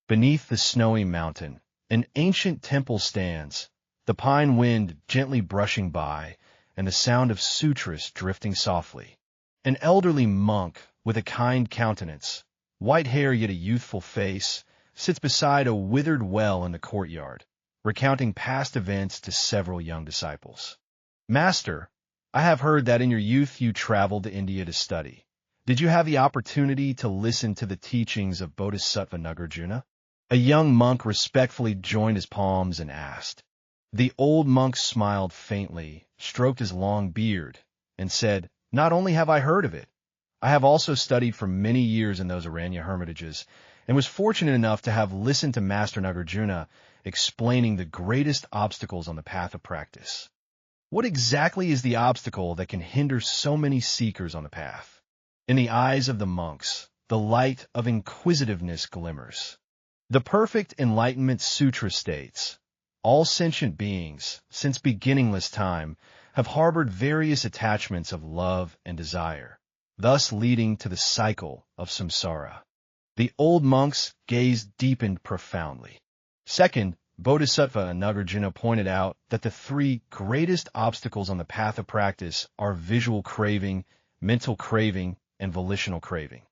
Beneath the snowy mountain, an ancient temple stands, the pine wind gently brushing by, and the sound of sutras drifting softly. An elderly monk with a kind countenance, white hair yet a youthful face, sits beside a withered well in the courtyard, recounting past events to several young disciples. Master, I have heard that in your youth you traveled to India to study. Did you have the opportunity to listen to the teachings of Bodhisattva Nagarjuna? A young monk respectfully joined his palms and asked. The old monk smiled faintly, stroked his long beard, and said, Not only have I heard of it, I have also studied for many years in those Aranya hermitages, and was fortunate enough to have listened to Master Nagarjuna explaining the greatest obstacles on the path of practice. What exactly is the obstacle that can hinder so many seekers on the path? In the eyes of the monks, the light of inquisitiveness glimmers. The Perfect Enlightenment Sutra states, all sentient beings, since beginningless time, have harbored various attachments of love and desire, thus leading to the cycle of samsara. The old monks gazed deepened profoundly. Second, Bodhisattva Nagarjuna pointed out that the three greatest obstacles on the path of practice are visual craving, mental craving, and volitional craving.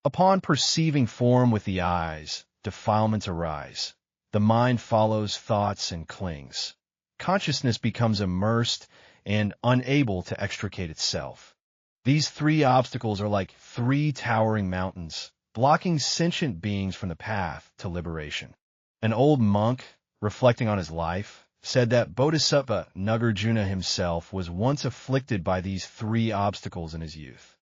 Upon perceiving form with the eyes, defilements arise. The mind follows thoughts and clings. Consciousness becomes immersed and unable to extricate itself. These three obstacles are like three towering mountains, blocking sentient beings from the path to liberation. An old monk, reflecting on his life, said that Bodhisattva Nagarjuna himself was once afflicted by these three obstacles in his youth.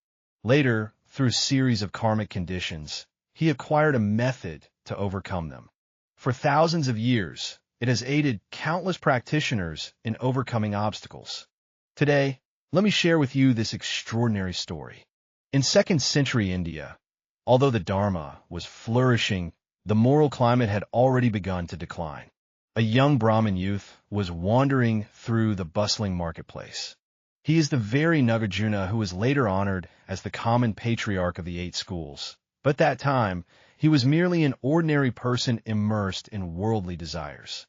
Later, through a series of karmic conditions, he acquired a method to overcome them. For thousands of years, it has aided countless practitioners in overcoming obstacles. Today, let me share with you this extraordinary story. In 2nd century India, although the Dharma was flourishing, the moral climate had already begun to decline. A young Brahmin youth was wandering through the bustling marketplace. He is the very Nagarjuna who was later honored as the common patriarch of the 8 schools. But at that time, he was merely an ordinary person immersed in worldly desires.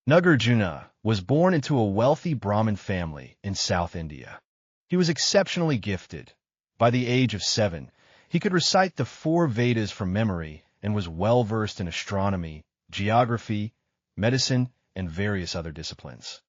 Nagarjuna was born into a wealthy Brahmin family in South India. He was exceptionally gifted. By the age of 7, he could recite the 4 Vedas from memory and was well-versed in astronomy, geography, medicine, and various other disciplines.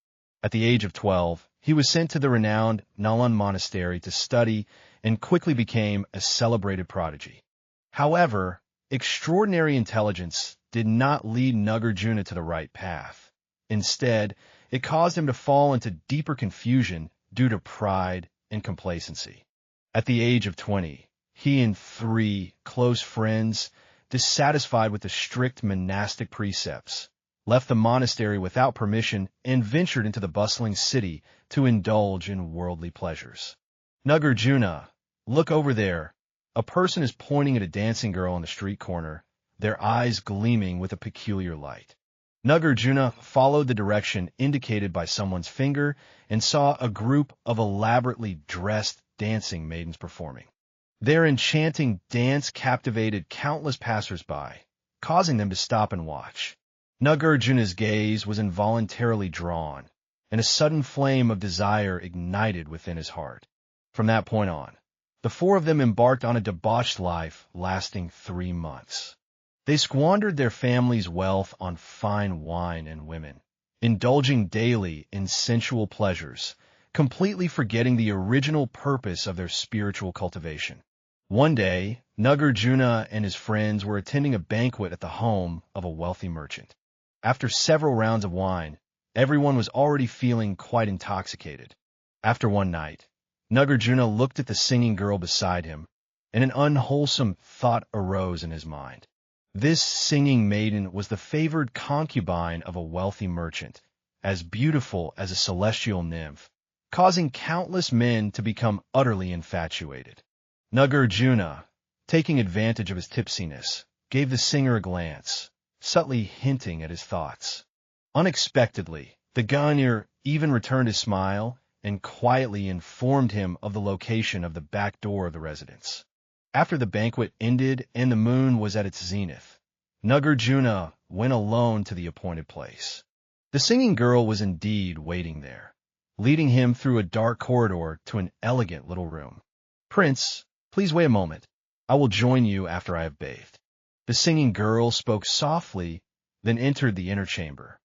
At the age of 12, he was sent to the renowned Nalanda monastery to study and quickly became a celebrated prodigy. However, extraordinary intelligence did not lead Nagarjuna to the right path. Instead, it caused him to fall into deeper confusion due to pride and complacency. At the age of 20, he and 3 close friends, dissatisfied with the strict monastic precepts, left the monastery without permission and ventured into the bustling city to indulge in worldly pleasures. Nagarjuna, look over there. A person is pointing at a dancing girl on the street corner, their eyes gleaming with a peculiar light. Nagarjuna followed the direction indicated by someone's finger and saw a group of elaborately dressed dancing maidens performing. Their enchanting dance captivated countless passers-by, causing them to stop and watch. Nagarjuna's gaze was involuntarily drawn, and a sudden flame of desire ignited within his heart. From that point on, the 4 of them embarked on a debauched life lasting 3 months. They squandered their family's wealth on fine wine and women, indulging daily in sensual pleasures, completely forgetting the original purpose of their spiritual cultivation. One day, Nagarjuna and his friends were attending a banquet at the home of a wealthy merchant. After several rounds of wine, everyone was already feeling quite intoxicated. After one night, Nagarjuna looked at the singing girl beside him, and an unwholesome thought arose in his mind. This singing maiden was the favored concubine of a wealthy merchant, as beautiful as a celestial nymph, causing countless men to become utterly infatuated. Nagarjuna, taking advantage of his tipsiness, gave the singer a glance, subtly hinting at his thoughts. Unexpectedly, the Ganyar even returned his smile and quietly informed him of the location of the back door of the residence. After the banquet ended and the moon was at its zenith, Nagarjuna went alone to the appointed place. The singing girl was indeed waiting there, leading him through a dark corridor to an elegant little room. "Prince, please wait a moment. I will join you after I have bathed." The singing girl spoke softly, then entered the inner chamber.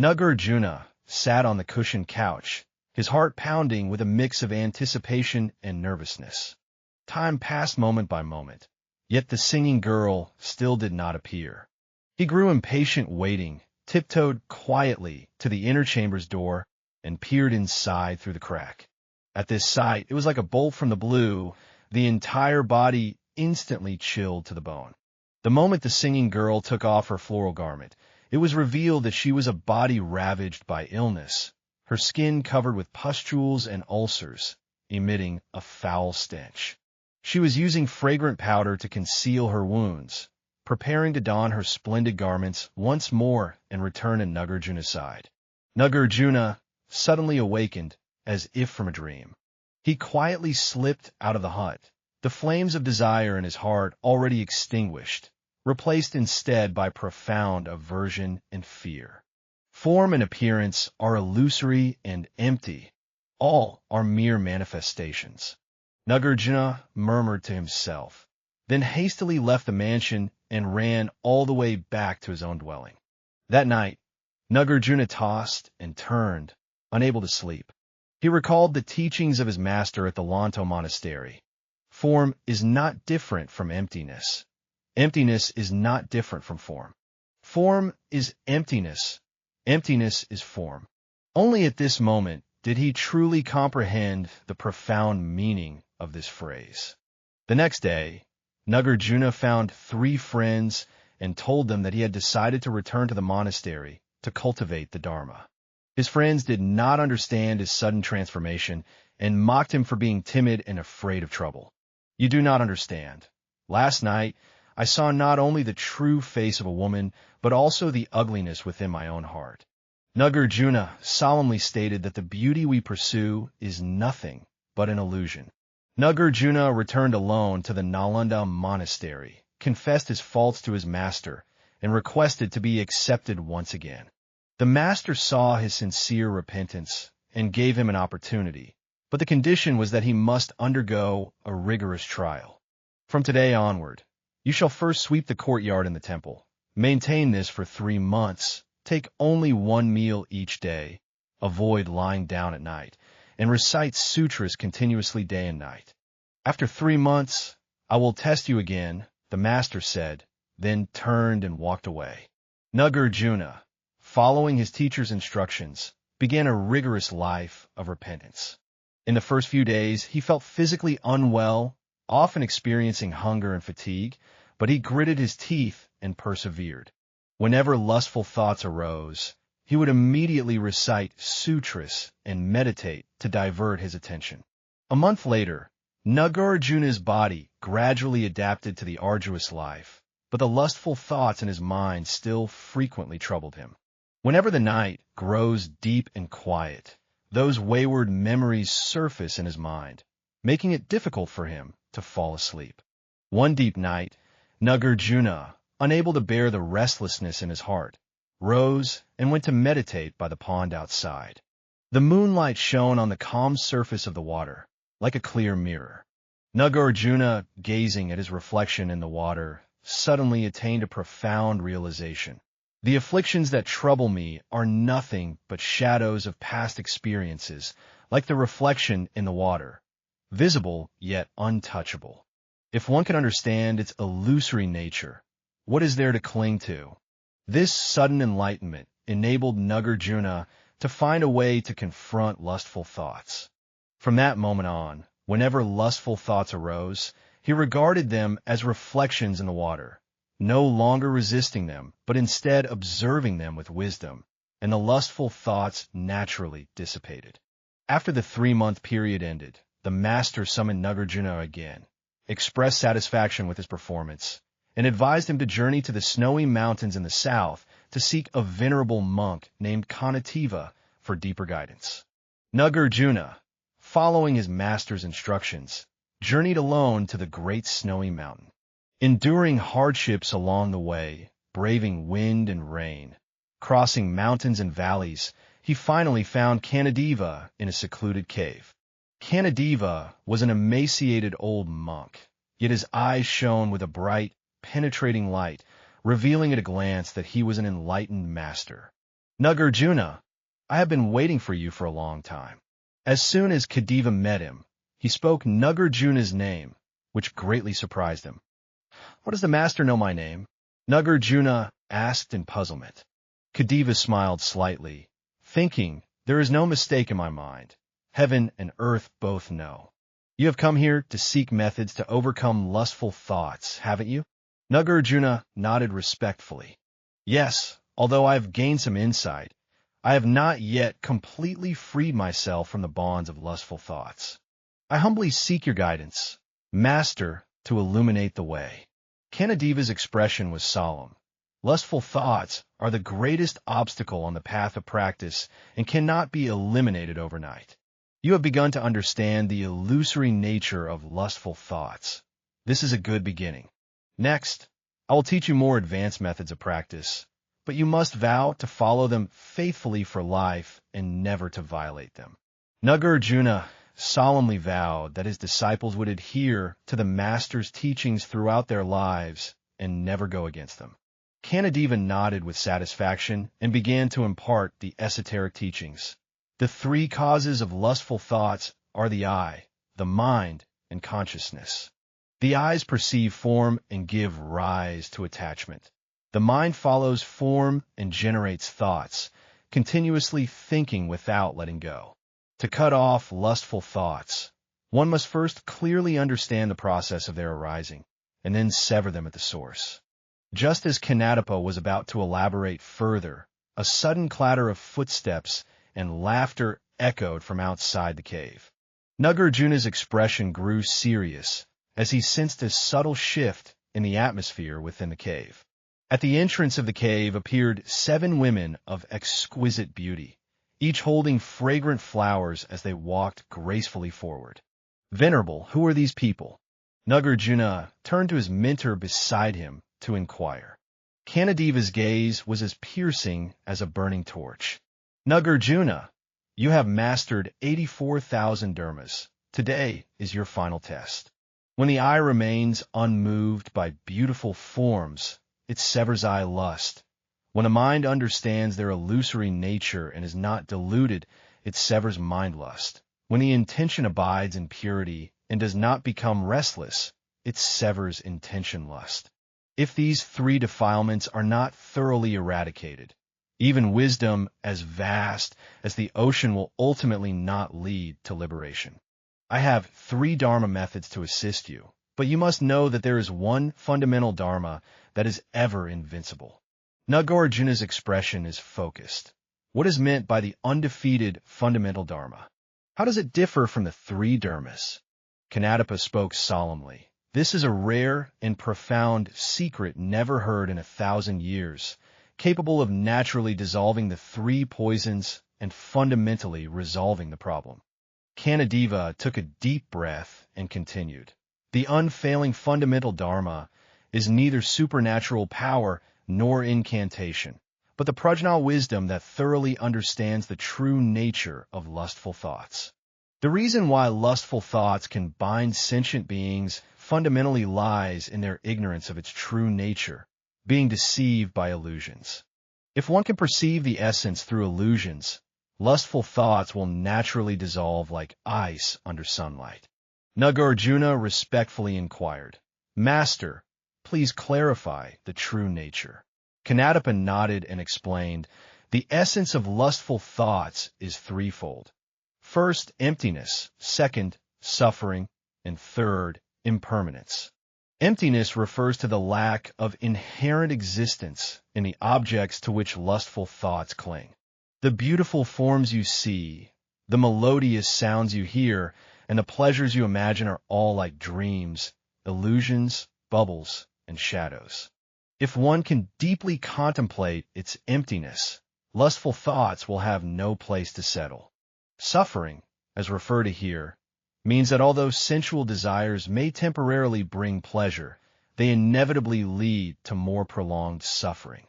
Nagarjuna sat on the cushioned couch, his heart pounding with a mix of anticipation and nervousness. Time passed moment by moment, yet the singing girl still did not appear. He grew impatient waiting, tiptoed quietly to the inner chamber's door, and peered inside through the crack. At this sight, it was like a bolt from the blue, the entire body instantly chilled to the bone. The moment the singing girl took off her floral garment, it was revealed that she was a body ravaged by illness, her skin covered with pustules and ulcers, emitting a foul stench. She was using fragrant powder to conceal her wounds, preparing to don her splendid garments once more and return to Nagarjuna's side. Nagarjuna suddenly awakened as if from a dream. He quietly slipped out of the hut, the flames of desire in his heart already extinguished, replaced instead by profound aversion and fear. Form and appearance are illusory and empty. All are mere manifestations. Nagarjuna murmured to himself, then hastily left the mansion and ran all the way back to his own dwelling. That night, Nagarjuna tossed and turned, unable to sleep. He recalled the teachings of his master at the Lantau monastery. Form is not different from emptiness. Emptiness is not different from form. Form is emptiness. Emptiness is form. Only at this moment did he truly comprehend the profound meaning of this phrase. The next day, Nagarjuna found 3 friends and told them that he had decided to return to the monastery to cultivate the Dharma. His friends did not understand his sudden transformation and mocked him for being timid and afraid of trouble. "You do not understand. Last night, I saw not only the true face of a woman, but also the ugliness within my own heart." Nagarjuna solemnly stated that the beauty we pursue is nothing but an illusion. Nagarjuna returned alone to the Nalanda monastery, confessed his faults to his master, and requested to be accepted once again. The master saw his sincere repentance and gave him an opportunity, but the condition was that he must undergo a rigorous trial. "From today onward, you shall first sweep the courtyard in the temple. Maintain this for 3 months. Take only 1 meal each day. Avoid lying down at night, and recite sutras continuously day and night. After 3 months, I will test you again," the master said, then turned and walked away. Nagarjuna, following his teacher's instructions, began a rigorous life of repentance. In the first few days, he felt physically unwell, often experiencing hunger and fatigue, but he gritted his teeth and persevered. Whenever lustful thoughts arose, he would immediately recite sutras and meditate to divert his attention. A month later, Nagarjuna's body gradually adapted to the arduous life, but the lustful thoughts in his mind still frequently troubled him. Whenever the night grows deep and quiet, those wayward memories surface in his mind, making it difficult for him to fall asleep. One deep night, Nagarjuna, unable to bear the restlessness in his heart, rose and went to meditate by the pond outside. The moonlight shone on the calm surface of the water, like a clear mirror. Nagarjuna, gazing at his reflection in the water, suddenly attained a profound realization. "The afflictions that trouble me are nothing but shadows of past experiences, like the reflection in the water, visible yet untouchable. If one can understand its illusory nature, what is there to cling to?" This sudden enlightenment enabled Nagarjuna to find a way to confront lustful thoughts. From that moment on, whenever lustful thoughts arose, he regarded them as reflections in the water, no longer resisting them, but instead observing them with wisdom, and the lustful thoughts naturally dissipated. After the 3-month period ended, the master summoned Nagarjuna again, expressed satisfaction with his performance, and advised him to journey to the snowy mountains in the south to seek a venerable monk named Kanadeva for deeper guidance. Nagarjuna, following his master's instructions, journeyed alone to the great snowy mountain. Enduring hardships along the way, braving wind and rain. Crossing mountains and valleys, he finally found Kanadeva in a secluded cave. Kanadeva was an emaciated old monk, yet his eyes shone with a bright, penetrating light, revealing at a glance that he was an enlightened master. "Nagarjuna, I have been waiting for you for a long time." As soon as Kanadeva met him, he spoke Nagarjuna's name, which greatly surprised him. "How does the master know my name?" Nagarjuna asked in puzzlement. Kanadeva smiled slightly, thinking, "There is no mistake in my mind. Heaven and earth both know. You have come here to seek methods to overcome lustful thoughts, haven't you?" Nagarjuna nodded respectfully. "Yes, although I have gained some insight, I have not yet completely freed myself from the bonds of lustful thoughts. I humbly seek your guidance, Master, to illuminate the way." Kanadeva's expression was solemn. Lustful thoughts are the greatest obstacle on the path of practice and cannot be eliminated overnight. You have begun to understand the illusory nature of lustful thoughts. This is a good beginning. Next, I will teach you more advanced methods of practice, but you must vow to follow them faithfully for life and never to violate them. Nagarjuna solemnly vowed that his disciples would adhere to the Master's teachings throughout their lives and never go against them. Kanadeva nodded with satisfaction and began to impart the esoteric teachings. The three causes of lustful thoughts are the eye, the mind, and consciousness. The eyes perceive form and give rise to attachment. The mind follows form and generates thoughts, continuously thinking without letting go. To cut off lustful thoughts, one must first clearly understand the process of their arising, and then sever them at the source. Just as Kanadeva was about to elaborate further, a sudden clatter of footsteps and laughter echoed from outside the cave. Nagarjuna's expression grew serious as he sensed a subtle shift in the atmosphere within the cave. At the entrance of the cave appeared 7 women of exquisite beauty, each holding fragrant flowers as they walked gracefully forward. "Venerable, who are these people?" Nagarjuna turned to his mentor beside him to inquire. Kanadeva's gaze was as piercing as a burning torch. "Nagarjuna, you have mastered 84,000 dharmas. Today is your final test. When the eye remains unmoved by beautiful forms, it severs eye lust. When the mind understands their illusory nature and is not deluded, it severs mind lust. When the intention abides in purity and does not become restless, it severs intention lust. If these 3 defilements are not thoroughly eradicated, even wisdom as vast as the ocean will ultimately not lead to liberation. I have 3 dharma methods to assist you, but you must know that there is one fundamental dharma that is ever invincible." Nagarjuna's expression is focused. What is meant by the undefeated fundamental dharma? How does it differ from the 3 dharmas? Kanadeva spoke solemnly. "This is a rare and profound secret never heard in 1,000 years, capable of naturally dissolving the 3 poisons and fundamentally resolving the problem." Kanadeva took a deep breath and continued. "The unfailing fundamental dharma is neither supernatural power nor incantation, but the prajñā wisdom that thoroughly understands the true nature of lustful thoughts. The reason why lustful thoughts can bind sentient beings fundamentally lies in their ignorance of its true nature, being deceived by illusions. If one can perceive the essence through illusions, lustful thoughts will naturally dissolve like ice under sunlight." Nagarjuna respectfully inquired, "Master, please clarify the true nature." Kanadeva nodded and explained, "The essence of lustful thoughts is threefold. First, emptiness. Second, suffering. And third, impermanence. Emptiness refers to the lack of inherent existence in the objects to which lustful thoughts cling. The beautiful forms you see, the melodious sounds you hear, and the pleasures you imagine are all like dreams, illusions, bubbles, and shadows. If one can deeply contemplate its emptiness, lustful thoughts will have no place to settle. Suffering, as referred to here, means that although sensual desires may temporarily bring pleasure, they inevitably lead to more prolonged suffering.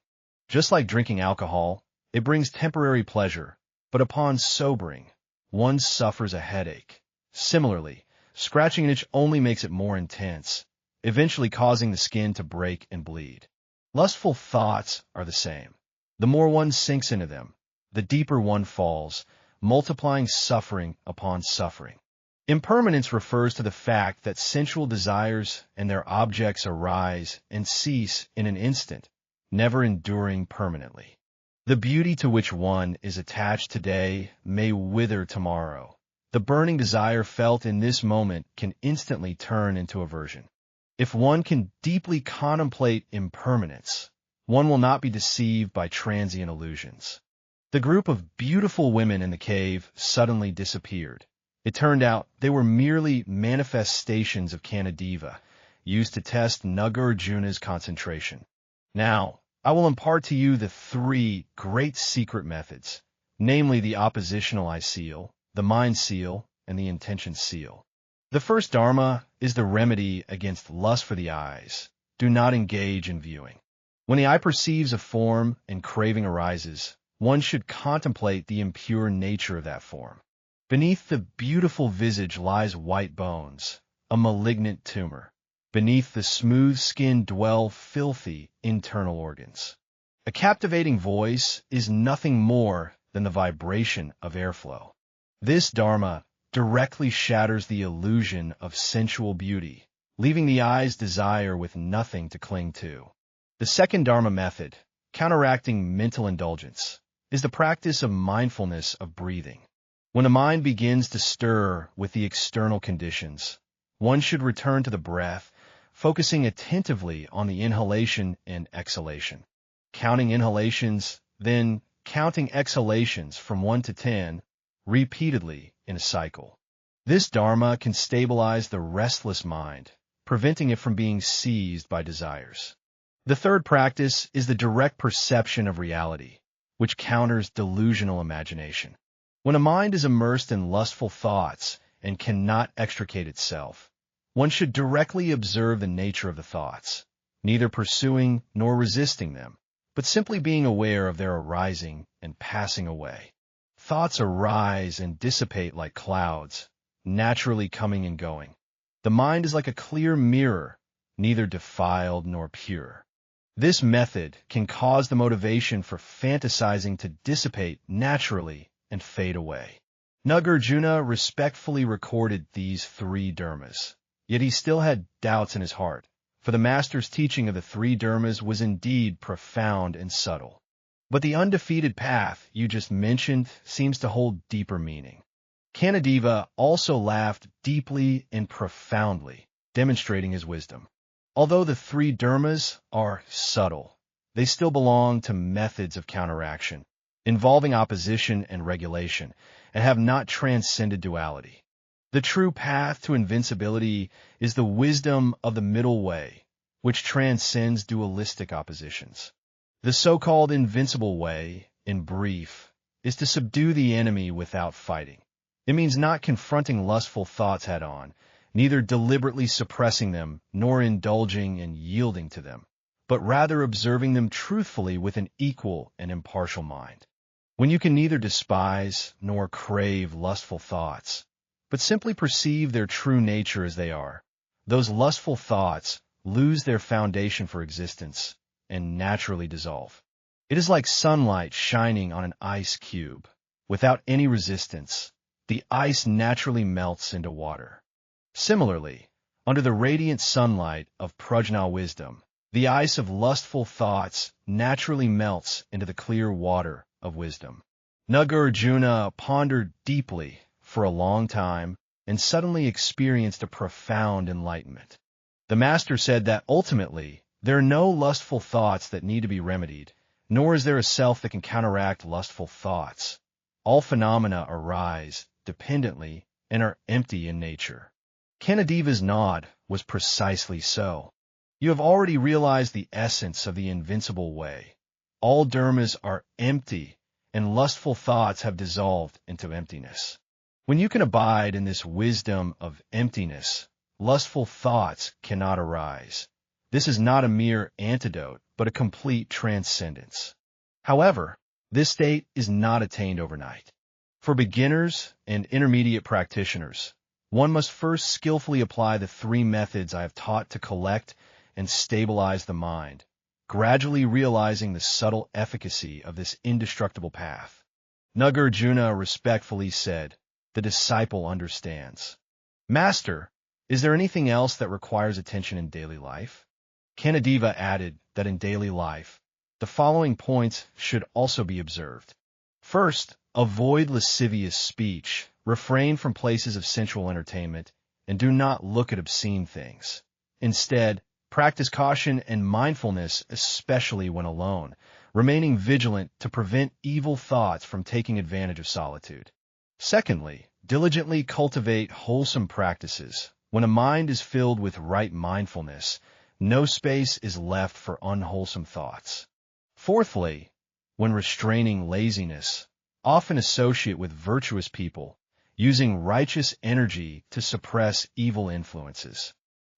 Just like drinking alcohol, it brings temporary pleasure, but upon sobering, one suffers a headache. Similarly, scratching an itch only makes it more intense, eventually causing the skin to break and bleed. Lustful thoughts are the same. The more one sinks into them, the deeper one falls, multiplying suffering upon suffering. Impermanence refers to the fact that sensual desires and their objects arise and cease in an instant, never enduring permanently. The beauty to which one is attached today may wither tomorrow. The burning desire felt in this moment can instantly turn into aversion. If one can deeply contemplate impermanence, one will not be deceived by transient illusions. The group of beautiful women in the cave suddenly disappeared. It turned out they were merely manifestations of Kanadeva, used to test Nagarjuna's concentration. Now, I will impart to you the three great secret methods, namely the oppositional eye seal, the mind seal, and the intention seal. The first dharma is the remedy against lust for the eyes. Do not engage in viewing. When the eye perceives a form and craving arises, one should contemplate the impure nature of that form. Beneath the beautiful visage lies white bones, a malignant tumor. Beneath the smooth skin dwell filthy internal organs. A captivating voice is nothing more than the vibration of airflow. This dharma directly shatters the illusion of sensual beauty, leaving the eye's desire with nothing to cling to. The second dharma method, counteracting mental indulgence, is the practice of mindfulness of breathing. When the mind begins to stir with the external conditions, one should return to the breath, focusing attentively on the inhalation and exhalation. Counting inhalations, then counting exhalations from 1 to 10, repeatedly in a cycle. This dharma can stabilize the restless mind, preventing it from being seized by desires. The third practice is the direct perception of reality, which counters delusional imagination. When a mind is immersed in lustful thoughts and cannot extricate itself, one should directly observe the nature of the thoughts, neither pursuing nor resisting them, but simply being aware of their arising and passing away. Thoughts arise and dissipate like clouds, naturally coming and going. The mind is like a clear mirror, neither defiled nor pure. This method can cause the motivation for fantasizing to dissipate naturally and fade away. Nagarjuna respectfully recorded these three dharmas, yet he still had doubts in his heart, for the master's teaching of the three dharmas was indeed profound and subtle. But the undefeated path you just mentioned seems to hold deeper meaning. Kanadeva also laughed deeply and profoundly, demonstrating his wisdom. Although the three dharmas are subtle, they still belong to methods of counteraction, involving opposition and regulation, and have not transcended duality. The true path to invincibility is the wisdom of the middle way, which transcends dualistic oppositions. The so-called invincible way, in brief, is to subdue the enemy without fighting. It means not confronting lustful thoughts head-on, neither deliberately suppressing them nor indulging and yielding to them, but rather observing them truthfully with an equal and impartial mind. When you can neither despise nor crave lustful thoughts, but simply perceive their true nature as they are, those lustful thoughts lose their foundation for existence and naturally dissolve. It is like sunlight shining on an ice cube. Without any resistance, the ice naturally melts into water. Similarly, under the radiant sunlight of prajñā wisdom, the ice of lustful thoughts naturally melts into the clear water of wisdom. Nagarjuna pondered deeply for a long time and suddenly experienced a profound enlightenment. The master said that ultimately there are no lustful thoughts that need to be remedied, nor is there a self that can counteract lustful thoughts. All phenomena arise dependently and are empty in nature. Kanadeva's nod was precisely so. You have already realized the essence of the invincible way. All dharmas are empty, and lustful thoughts have dissolved into emptiness. When you can abide in this wisdom of emptiness, lustful thoughts cannot arise. This is not a mere antidote, but a complete transcendence. However, this state is not attained overnight. For beginners and intermediate practitioners, one must first skillfully apply the three methods I have taught to collect and stabilize the mind, gradually realizing the subtle efficacy of this indestructible path. Nagarjuna respectfully said, "The disciple understands." Master, is there anything else that requires attention in daily life? Kanadeva added that in daily life, the following points should also be observed. First, avoid lascivious speech, refrain from places of sensual entertainment, and do not look at obscene things. Instead, practice caution and mindfulness, especially when alone, remaining vigilant to prevent evil thoughts from taking advantage of solitude. Secondly, diligently cultivate wholesome practices. When a mind is filled with right mindfulness, no space is left for unwholesome thoughts. Fourthly, when restraining laziness, often associate with virtuous people, using righteous energy to suppress evil influences.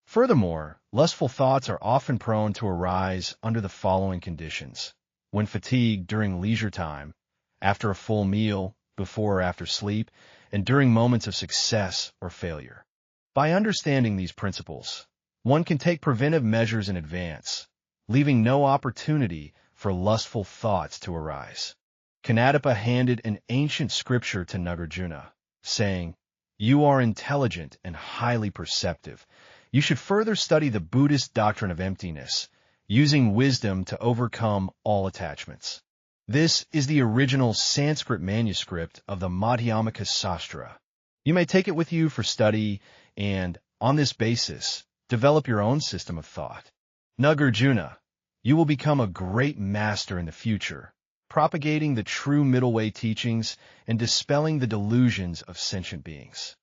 Furthermore, lustful thoughts are often prone to arise under the following conditions: when fatigued during leisure time, after a full meal, before or after sleep, and during moments of success or failure. By understanding these principles, one can take preventive measures in advance, leaving no opportunity for lustful thoughts to arise. Kanadeva handed an ancient scripture to Nagarjuna, saying, "You are intelligent and highly perceptive. You should further study the Buddhist doctrine of emptiness, using wisdom to overcome all attachments." This is the original Sanskrit manuscript of the Madhyamaka Sastra. You may take it with you for study and, on this basis, develop your own system of thought. Nagarjuna, you will become a great master in the future, propagating the true middle way teachings and dispelling the delusions of sentient beings.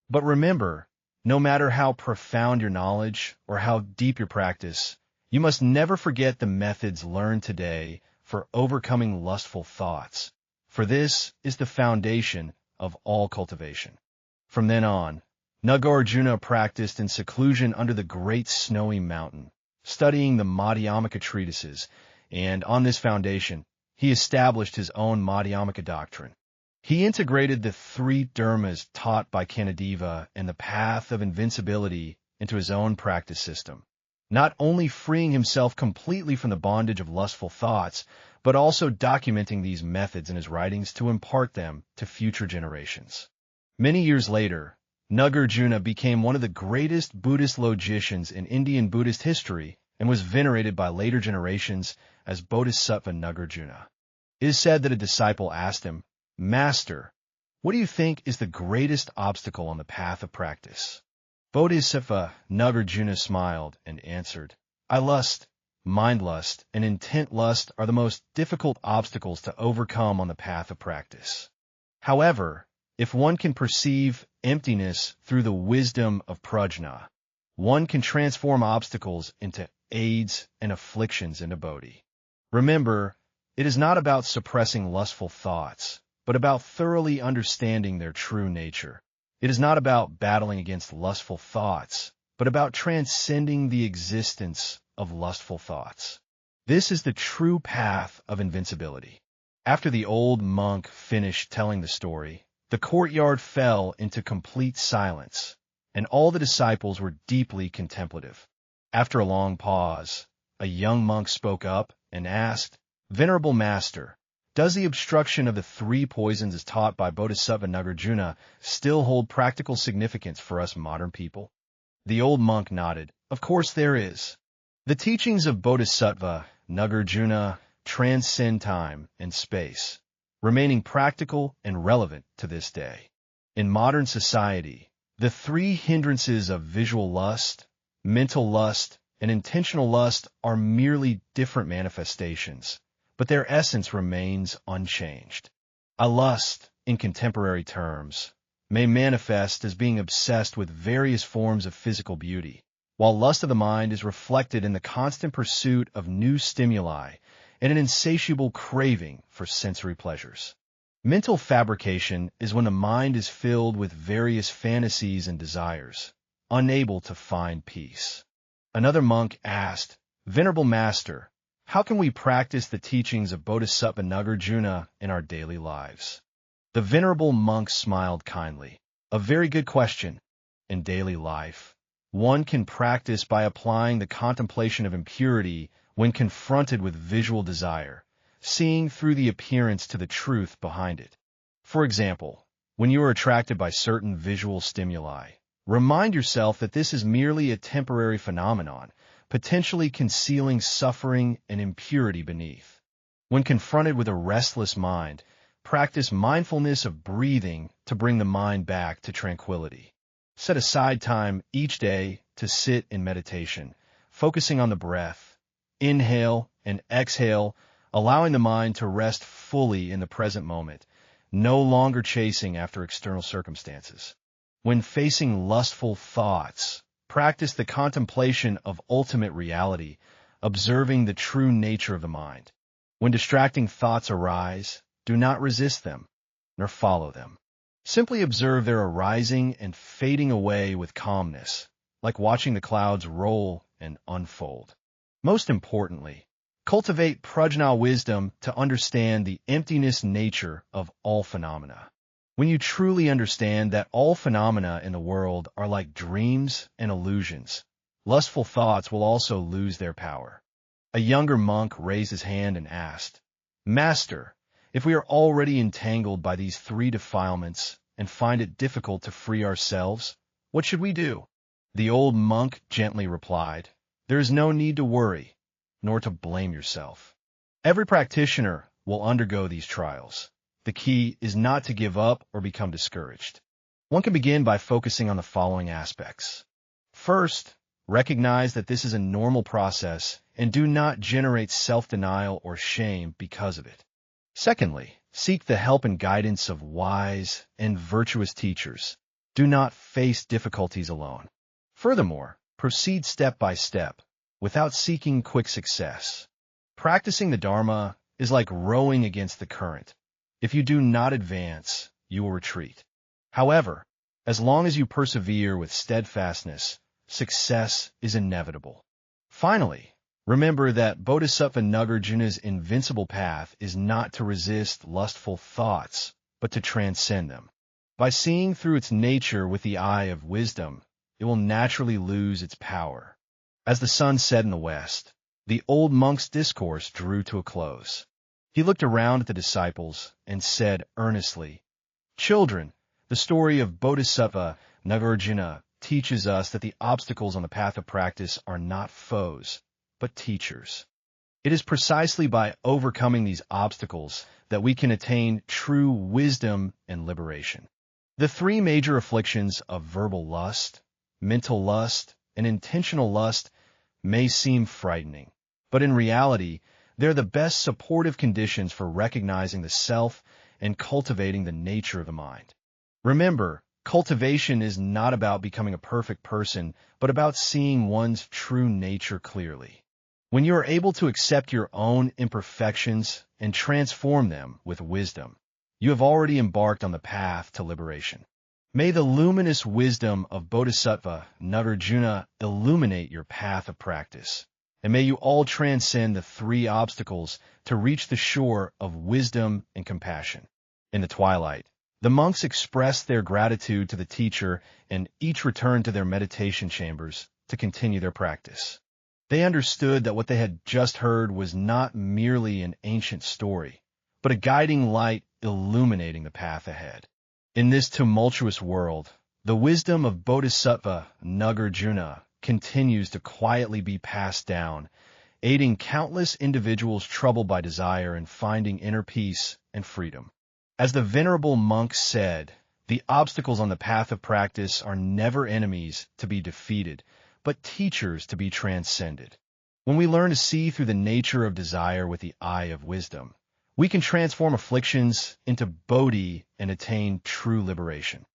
But remember, no matter how profound your knowledge or how deep your practice, you must never forget the methods learned today for overcoming lustful thoughts, for this is the foundation of all cultivation. From then on, Nagarjuna practiced in seclusion under the great snowy mountain, studying the Madhyamaka treatises, and on this foundation, he established his own Madhyamaka doctrine. He integrated the three dharmas taught by Kanadeva and the path of invincibility into his own practice system, not only freeing himself completely from the bondage of lustful thoughts, but also documenting these methods in his writings to impart them to future generations. Many years later, Nagarjuna became one of the greatest Buddhist logicians in Indian Buddhist history and was venerated by later generations as Bodhisattva Nagarjuna. It is said that a disciple asked him, "Master, what do you think is the greatest obstacle on the path of practice?" Bodhisattva Nagarjuna smiled and answered, "I lust, mind lust, and intent lust are the most difficult obstacles to overcome on the path of practice. However, if one can perceive emptiness through the wisdom of prajñā, one can transform obstacles into aids and afflictions into bodhi." Remember, it is not about suppressing lustful thoughts, but about thoroughly understanding their true nature. It is not about battling against lustful thoughts, but about transcending the existence of lustful thoughts. This is the true path of invincibility. After the old monk finished telling the story, the courtyard fell into complete silence, and all the disciples were deeply contemplative. After a long pause, a young monk spoke up and asked, "Venerable Master, does the obstruction of the three poisons as taught by Bodhisattva Nagarjuna still hold practical significance for us modern people?" The old monk nodded. "Of course there is. The teachings of Bodhisattva Nagarjuna transcend time and space, remaining practical and relevant to this day. In modern society, the three hindrances of visual lust, mental lust, and intentional lust are merely different manifestations, but their essence remains unchanged. A lust, in contemporary terms, may manifest as being obsessed with various forms of physical beauty, while lust of the mind is reflected in the constant pursuit of new stimuli and an insatiable craving for sensory pleasures. Mental fabrication is when the mind is filled with various fantasies and desires, unable to find peace. Another monk asked, "Venerable Master, how can we practice the teachings of Bodhisattva Nagarjuna in our daily lives?" The venerable monk smiled kindly. "A very good question. In daily life, one can practice by applying the contemplation of impurity when confronted with visual desire, seeing through the appearance to the truth behind it. For example, when you are attracted by certain visual stimuli, remind yourself that this is merely a temporary phenomenon, potentially concealing suffering and impurity beneath. When confronted with a restless mind, practice mindfulness of breathing to bring the mind back to tranquility. Set aside time each day to sit in meditation, focusing on the breath, inhale and exhale, allowing the mind to rest fully in the present moment, no longer chasing after external circumstances. When facing lustful thoughts, practice the contemplation of ultimate reality, observing the true nature of the mind. When distracting thoughts arise, do not resist them, nor follow them. Simply observe their arising and fading away with calmness, like watching the clouds roll and unfold. Most importantly, cultivate prajñā wisdom to understand the emptiness nature of all phenomena. When you truly understand that all phenomena in the world are like dreams and illusions, lustful thoughts will also lose their power. A younger monk raised his hand and asked, "Master, if we are already entangled by these three defilements and find it difficult to free ourselves, what should we do?" The old monk gently replied, "There is no need to worry, nor to blame yourself. Every practitioner will undergo these trials. The key is not to give up or become discouraged. One can begin by focusing on the following aspects. First, recognize that this is a normal process and do not generate self-denial or shame because of it. Secondly, seek the help and guidance of wise and virtuous teachers. Do not face difficulties alone. Furthermore, proceed step by step, without seeking quick success. Practicing the Dharma is like rowing against the current. If you do not advance, you will retreat. However, as long as you persevere with steadfastness, success is inevitable. Finally, remember that Bodhisattva Nagarjuna's invincible path is not to resist lustful thoughts, but to transcend them. By seeing through its nature with the eye of wisdom, it will naturally lose its power. As the sun set in the west, the old monk's discourse drew to a close. He looked around at the disciples and said earnestly, "Children, the story of Bodhisattva Nagarjuna teaches us that the obstacles on the path of practice are not foes, but teachers. It is precisely by overcoming these obstacles that we can attain true wisdom and liberation. The three major afflictions of verbal lust, mental lust, and intentional lust may seem frightening, but in reality, they're the best supportive conditions for recognizing the self and cultivating the nature of the mind. Remember, cultivation is not about becoming a perfect person, but about seeing one's true nature clearly. When you are able to accept your own imperfections and transform them with wisdom, you have already embarked on the path to liberation. May the luminous wisdom of Bodhisattva Nagarjuna illuminate your path of practice, and may you all transcend the three obstacles to reach the shore of wisdom and compassion." In the twilight, the monks expressed their gratitude to the teacher and each returned to their meditation chambers to continue their practice. They understood that what they had just heard was not merely an ancient story, but a guiding light illuminating the path ahead. In this tumultuous world, the wisdom of Bodhisattva Nagarjuna continues to quietly be passed down, aiding countless individuals troubled by desire in finding inner peace and freedom. As the venerable monk said, the obstacles on the path of practice are never enemies to be defeated, but teachers to be transcended. When we learn to see through the nature of desire with the eye of wisdom, we can transform afflictions into bodhi and attain true liberation.